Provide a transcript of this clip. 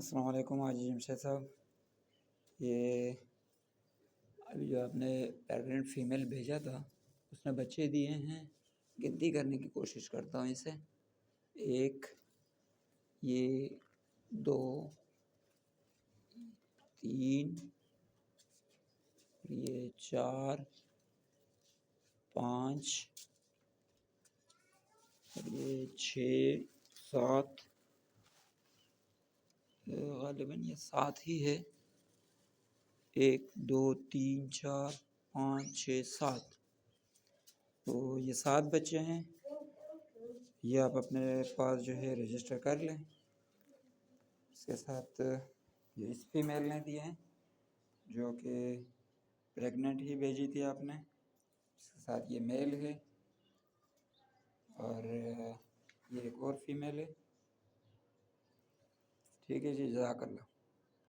السلام علیکم حاجی جمشید صاحب، یہ ابھی جو آپ نے پریگننٹ فیمیل بھیجا تھا اس نے بچے دیے ہیں. گنتی کرنے کی کوشش کرتا ہوں اسے. 1 یہ 2 3 یہ 4 5 یہ 6 7 غالباً یہ 7 ہی ہے. 1 2 3 4 5 6 7 تو یہ 7 بچے ہیں. یہ آپ اپنے پاس جو ہے رجسٹر کر لیں. اس کے ساتھ یہ اس فیمیل نے دیے ہیں جو کہ پریگننٹ ہی بھیجی تھی آپ نے. اس کے ساتھ یہ میل ہے اور یہ ایک اور فیمیل ہے. ٹھیک ہے جی، جزاک اللہ.